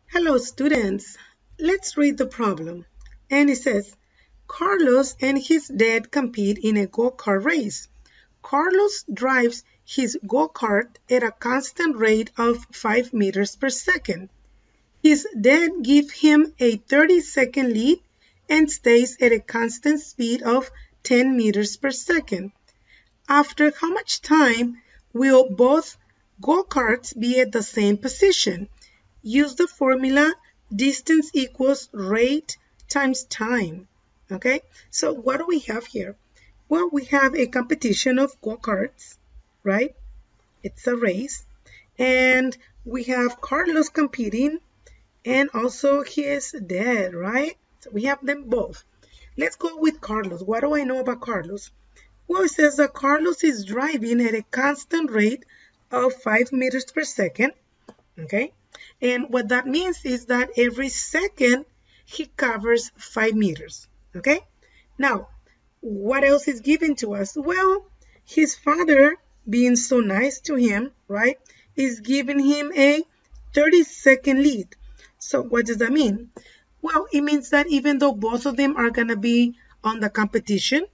Hello students, let's read the problem. And it says, Carlos and his dad compete in a go-kart race. Carlos drives his go-kart at a constant rate of 5 meters per second. His dad gives him a 30-second lead and stays at a constant speed of 10 meters per second. After how much time will both go-karts be at the same position? Use the formula distance equals rate times time. Okay, so what do we have here? Well, we have a competition of go-karts, right? It's a race. And we have Carlos competing and also his dad, right? So we have them both. Let's go with Carlos. What do I know about Carlos? Well, it says that Carlos is driving at a constant rate of 5 meters per second. Okay, and what that means is that every second he covers 5 meters. Okay, now what else is given to us? Well, his father, being so nice to him, right, is giving him a 30-second lead. So what does that mean? Well, it means that even though both of them are going to be on the competition,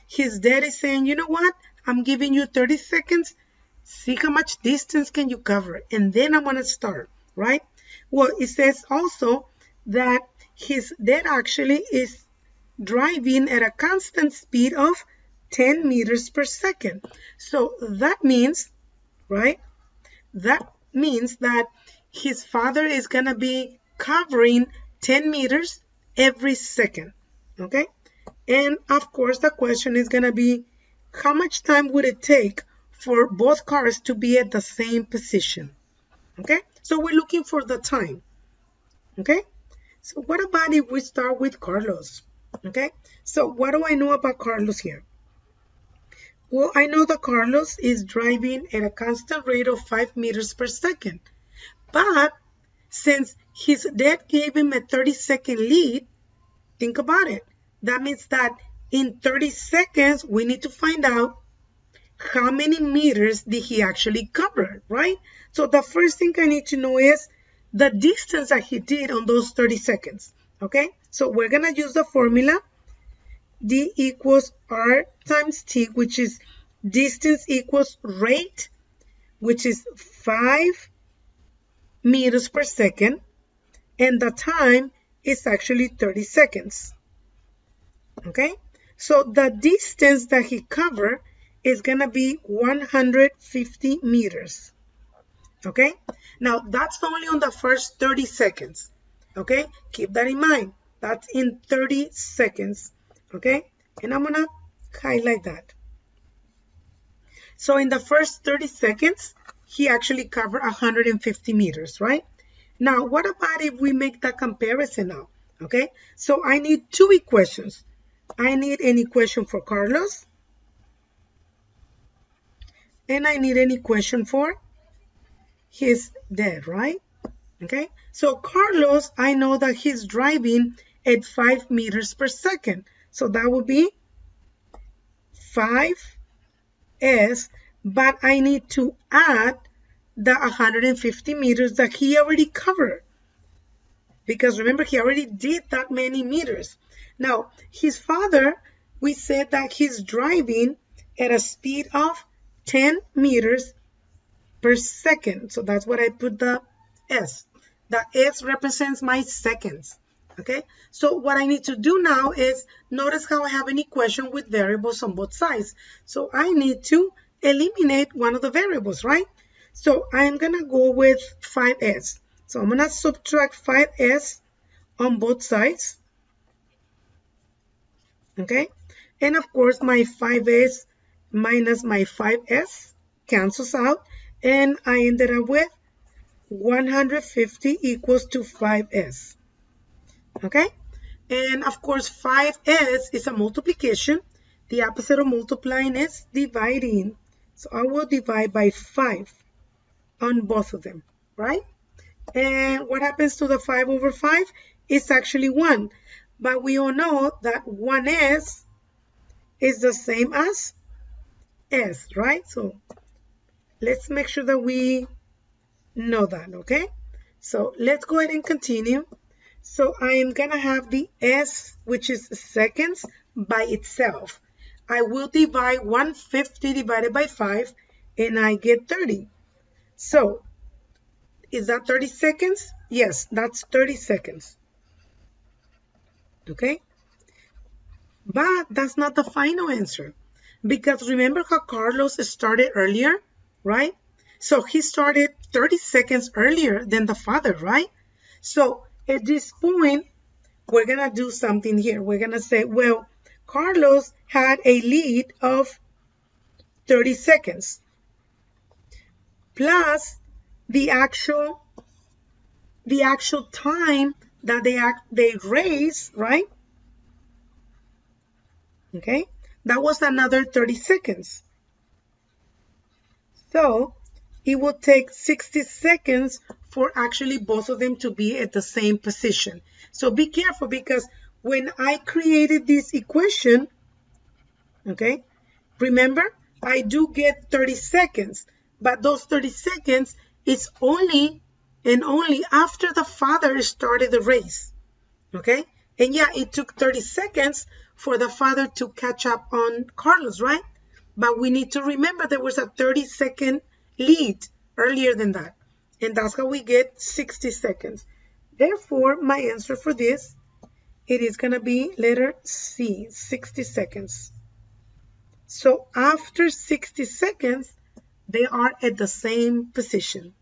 his dad is saying, you know what, I'm giving you 30 seconds. See how much distance can you cover, and then I'm going to start, right? Well, it says also that his dad actually is driving at a constant speed of 10 meters per second. So that means, right, that means that his father is going to be covering 10 meters every second. Okay, and of course the question is going to be, how much time would it take for both cars to be at the same position? Okay, so we're looking for the time. Okay, so what about if we start with Carlos? Okay, so what do I know about Carlos here? Well, I know that Carlos is driving at a constant rate of 5 meters per second. But since his dad gave him a 30-second lead, think about it. That means that in 30 seconds, we need to find out how many meters did he actually cover, right? So the first thing I need to know is the distance that he did on those 30 seconds, okay? So we're going to use the formula D equals R times T, which is distance equals rate, which is 5 meters per second, and the time is actually 30 seconds. Okay, so the distance that he covered is going to be 150 meters. Okay, now that's only on the first 30 seconds. Okay, keep that in mind. That's in 30 seconds. Okay, and I'm going to highlight that. So in the first 30 seconds, he actually covered 150 meters, right? Now, what about if we make that comparison now? Okay, so I need two equations. I need an equation for Carlos, and I need an equation for his dad, right? Okay, so Carlos, I know that he's driving at 5 meters per second. So that would be 5s, but I need to add the 150 meters that he already covered. Because remember, he already did that many meters. Now, his father, we said that he's driving at a speed of 10 meters per second. So that's what I put the S. The S represents my seconds. Okay, so what I need to do now is, notice how I have an equation with variables on both sides. So I need to eliminate one of the variables, right? So I'm going to go with 5S. So I'm going to subtract 5S on both sides. Okay, and of course my 5S minus my 5S cancels out, and I ended up with 150 equals to 5S. Okay, and of course 5S is a multiplication. The opposite of multiplying is dividing. So I will divide by 5 on both of them, right? And what happens to the 5 over 5? It's actually 1. But we all know that 1S is the same as S, right? So let's make sure that we know that, okay? So let's go ahead and continue. So I am going to have the S, which is seconds, by itself. I will divide 150 divided by 5, and I get 30. So is that 30 seconds? Yes, that's 30 seconds. Okay? But that's not the final answer. Because remember how Carlos started earlier, right? So he started 30 seconds earlier than the father, right? So at this point, we're going to do something here. We're going to say, well, Carlos had a lead of 30 seconds plus the actual time that they raised, right? Okay, that was another 30 seconds. So it will take 60 seconds for actually both of them to be at the same position. So be careful, because when I created this equation, okay, remember, I do get 30 seconds, but those 30 seconds is only and only after the father started the race. Okay, and yeah, it took 30 seconds for the father to catch up on Carlos, right? But we need to remember there was a 30-second lead earlier than that, and that's how we get 60 seconds. Therefore, my answer for this, it is going to be letter C, 60 seconds. So after 60 seconds, they are at the same position.